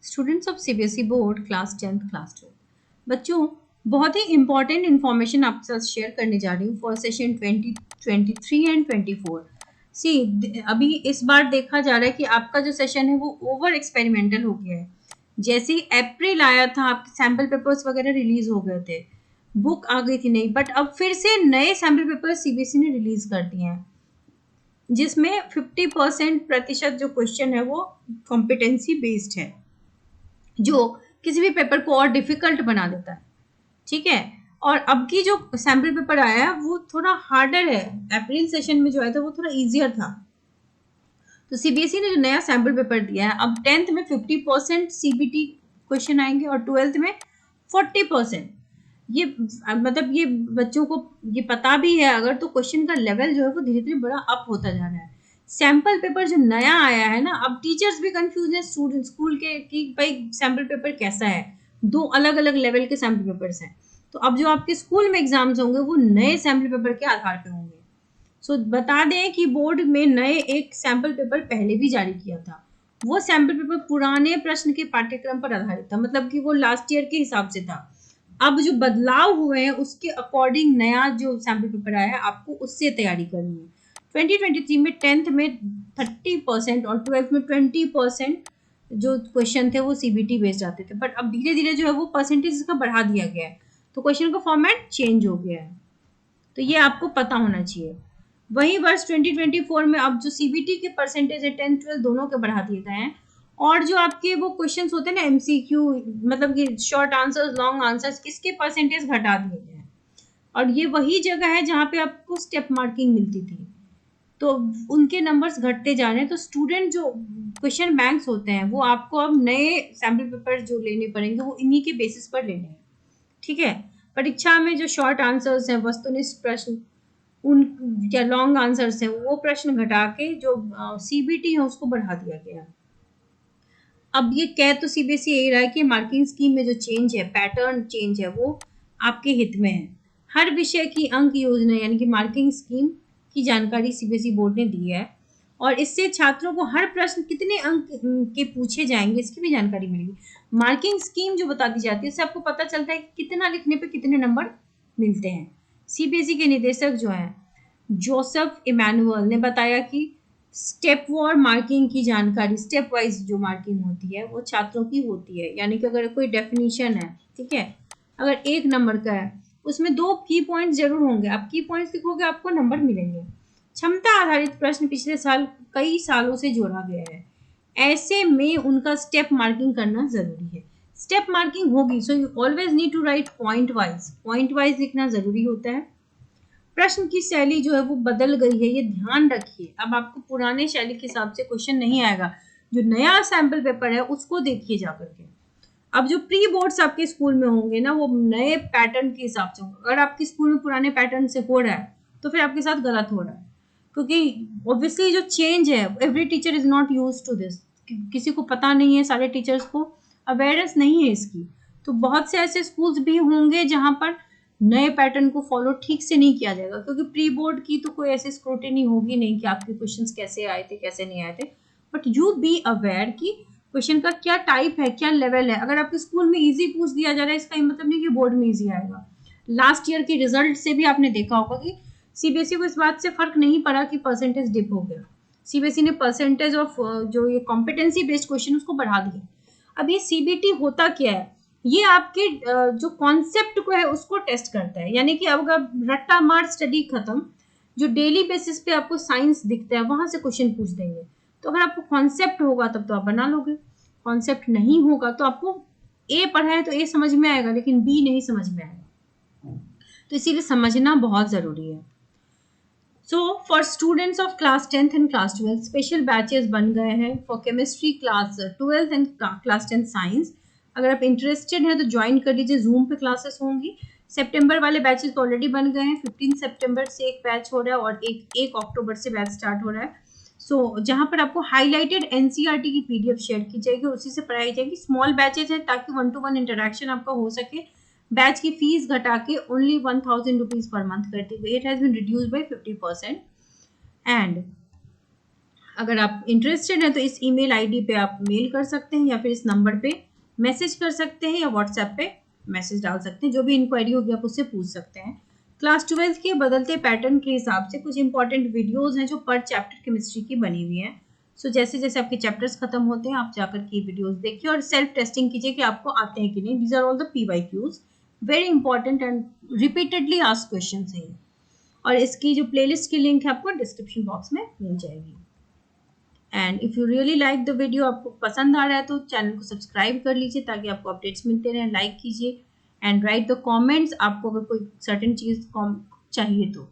Students of CBSE board class 10th class 12। बच्चों, बहुत ही important information आपके साथ शेयर करने जा रही हूँ फॉर सेशन 2023 एंड 24। सी अभी इस बार देखा जा रहा है कि आपका जो सेशन है वो ओवर एक्सपेरिमेंटल हो गया है। जैसे ही अप्रैल आया था आपके सैम्पल पेपर्स वगैरह रिलीज हो गए थे, बुक आ गई थी नहीं, बट अब फिर से नए सैम्पल पेपर सीबीएसई ने रिलीज कर दिए हैं, जिसमें 50% जो क्वेश्चन है वो कॉम्पिटेंसी बेस्ड है, जो किसी भी पेपर को और डिफिकल्ट बना देता है। ठीक है, और अब की जो सैम्पल पेपर आया है वो थोड़ा हार्डर है। अप्रैल सेशन में जो आया था वो थोड़ा इजियर था। तो सीबीएसई ने जो नया सैम्पल पेपर दिया है, अब 10th में 50% सीबीटी क्वेश्चन आएंगे और 12th में 40%। ये मतलब ये बच्चों को ये पता भी है अगर, तो क्वेश्चन का लेवल जो है वो धीरे धीरे बड़ा अप होता जा रहा है। सैम्पल पेपर जो नया आया है ना, अब टीचर्स भी कंफ्यूज हैं स्टूडेंट स्कूल के कि भाई सैम्पल पेपर कैसा है। दो अलग अलग लेवल के सैम्पल पेपर्स हैं, तो अब जो आपके स्कूल में एग्जाम्स होंगे वो नए सैम्पल पेपर के आधार पे होंगे। सो बता दें कि बोर्ड में नए एक सैम्पल पेपर पहले भी जारी किया था। वो सैम्पल पेपर पुराने प्रश्न के पाठ्यक्रम पर आधारित था, मतलब कि वो लास्ट ईयर के हिसाब से था। अब जो बदलाव हुए हैं उसके अकॉर्डिंग नया जो सैम्पल पेपर आया है आपको उससे तैयारी करनी है। 2023 में 10th में 30% और 12th में 20% जो क्वेश्चन थे वो सीबीटी बेस्ड आते थे, बट अब धीरे धीरे जो है वो परसेंटेज का बढ़ा दिया गया है, तो क्वेश्चन का फॉर्मेट चेंज हो गया है। तो ये आपको पता होना चाहिए। वही वर्ष 2024 में अब जो सीबीटी के परसेंटेज है 10th 12th दोनों के बढ़ा दिए गए हैं, और जो आपके वो क्वेश्चंस होते हैं ना एमसीक्यू, मतलब कि शॉर्ट आंसर्स लॉन्ग आंसर्स, इसके परसेंटेज घटा दिए गए हैं। और ये वही जगह है जहाँ पे आपको स्टेप मार्किंग मिलती थी, तो उनके नंबर्स घटते जा रहे हैं। तो स्टूडेंट जो क्वेश्चन बैंक्स होते हैं वो आपको अब नए सैम्पल पेपर जो लेने पड़ेंगे वो इन्हीं के बेसिस पर लेने हैं। ठीक है, परीक्षा में जो शॉर्ट आंसर्स हैं, वस्तुनिष्ठ प्रश्न, उन या लॉन्ग आंसर्स हैं, वो प्रश्न घटा के जो सीबीटी है उसको बढ़ा दिया गया। अब ये कह तो सीबीएसई यही रहा है कि मार्किंग स्कीम में जो चेंज है, पैटर्न चेंज है, वो आपके हित में है। हर विषय की अंक योजना यानी कि मार्किंग स्कीम की जानकारी सीबीएसई बोर्ड ने दी है, और इससे छात्रों को हर प्रश्न कितने अंक के पूछे जाएंगे इसकी भी जानकारी मिलेगी। मार्किंग स्कीम जो बता दी जाती है उससे आपको पता चलता है कि कितना लिखने पे कितने नंबर मिलते हैं। सीबीएसई के निदेशक जो हैं जोसेफ इमैनुअल ने बताया कि स्टेप वार मार्किंग की जानकारी, स्टेप वाइज जो मार्किंग होती है वो छात्रों की होती है। यानी कि अगर कोई डेफिनेशन है, ठीक है, अगर 1 नंबर का है उसमें 2 की पॉइंट्स जरूर होंगे। आप की पॉइंट्स लिखोगे आपको नंबर मिलेंगे। क्षमता आधारित प्रश्न पिछले साल कई सालों से जोड़ा गया है, ऐसे में उनका स्टेप मार्किंग करना जरूरी है। स्टेप मार्किंग होगी so you always need to write point wise लिखना जरूरी होता है। प्रश्न की शैली जो है वो बदल गई है, ये ध्यान रखिए। अब आपको पुराने शैली के हिसाब से क्वेश्चन नहीं आएगा, जो नया सैम्पल पेपर है उसको देखिए जाकर के। अब जो प्री बोर्ड्स आपके स्कूल में होंगे ना वो नए पैटर्न के हिसाब से होंगे। अगर आपके स्कूल में पुराने पैटर्न से हो रहा है तो फिर आपके साथ गलत हो रहा है, क्योंकि ऑब्वियसली जो चेंज है, every teacher is not use to this. किसी को पता नहीं है, सारे टीचर्स को अवेयरनेस नहीं है इसकी। तो बहुत से ऐसे स्कूल्स भी होंगे जहां पर नए पैटर्न को फॉलो ठीक से नहीं किया जाएगा, क्योंकि प्री बोर्ड की तो कोई ऐसी स्क्रूटिनी होगी नहीं कि आपके क्वेश्चंस कैसे आए थे कैसे नहीं आए थे। बट यू बी अवेयर कि क्वेश्चन का क्या टाइप है, क्या लेवल है। अगर आपके स्कूल में इजी पूछ दिया जा रहा है इसका मतलब नहीं कि बोर्ड में इजी आएगा। लास्ट ईयर के रिजल्ट से भी आपने देखा होगा कि सीबीएसई को इस बात से फर्क नहीं पड़ा कि परसेंटेज डिप हो गया। सीबीएसई ने परसेंटेज ऑफ जो ये कॉम्पिटेंसी बेस्ड क्वेश्चन उसको बढ़ा दिया। अब ये सीबीटी होता क्या है, ये आपके जो कॉन्सेप्ट को है उसको टेस्ट करता है। यानी कि अब अगर रट्टा मार स्टडी खत्म, जो डेली बेसिस पे आपको साइंस दिखता है वहां से क्वेश्चन पूछ देंगे। तो अगर आपको कॉन्सेप्ट होगा तब तो आप बना लोगे, कॉन्सेप्ट नहीं होगा तो आपको ए पढ़ा है तो ए समझ में आएगा लेकिन बी नहीं समझ में आएगा। तो इसीलिए समझना बहुत जरूरी है। So for students of class 10th and class 12 special batches बन गए हैं for chemistry class 12th and class 10 science. अगर आप इंटरेस्टेड हैं तो ज्वाइन कर लीजिए, जूम पे क्लासेस होंगी। सितंबर वाले बैचेस तो ऑलरेडी बन गए हैं, 15 सितंबर से एक बैच हो रहा है और एक अक्टूबर से बैच स्टार्ट हो रहा है। सो जहाँ पर आपको हाईलाइटेड एनसीईआरटी की पीडीएफ शेयर की जाएगी, उसी से पढ़ाई जाएगी। स्मॉल बैचेज है ताकि 1-to-1 इंटरेक्शन आपका हो सके। बैच की फीस घटा के ओनली 1000 रुपीज पर मंथ करती हुई, it has been reduced by 50%। And अगर आप इंटरेस्टेड हैं तो इस ईमेल आईडी पे आप मेल कर सकते हैं या फिर इस नंबर पे मैसेज कर सकते हैं या व्हाट्सएप पे मैसेज डाल सकते हैं। जो भी इंक्वायरी होगी आप उससे पूछ सकते हैं। क्लास 12 के बदलते पैटर्न के हिसाब से कुछ इंपॉर्टेंट वीडियोस हैं जो पर चैप्टर केमिस्ट्री की बनी हुई हैं। सो जैसे जैसे आपके चैप्टर्स खत्म होते हैं आप जाकर के वीडियोस देखिए और सेल्फ टेस्टिंग कीजिए कि आपको आते हैं कि नहीं। These are all the PYQs, very important and repeatedly asked questions हैं। और इसकी जो प्लेलिस्ट की लिंक है आपको डिस्क्रिप्शन बॉक्स में मिल जाएगी। And if you really like the video, आपको पसंद आ रहा है तो चैनल को सब्सक्राइब कर लीजिए ताकि आपको अपडेट्स मिलते रहें। लाइक कीजिए एंड राइट द कमेंट्स, आपको अगर कोई सर्टेन चीज़ चाहिए तो।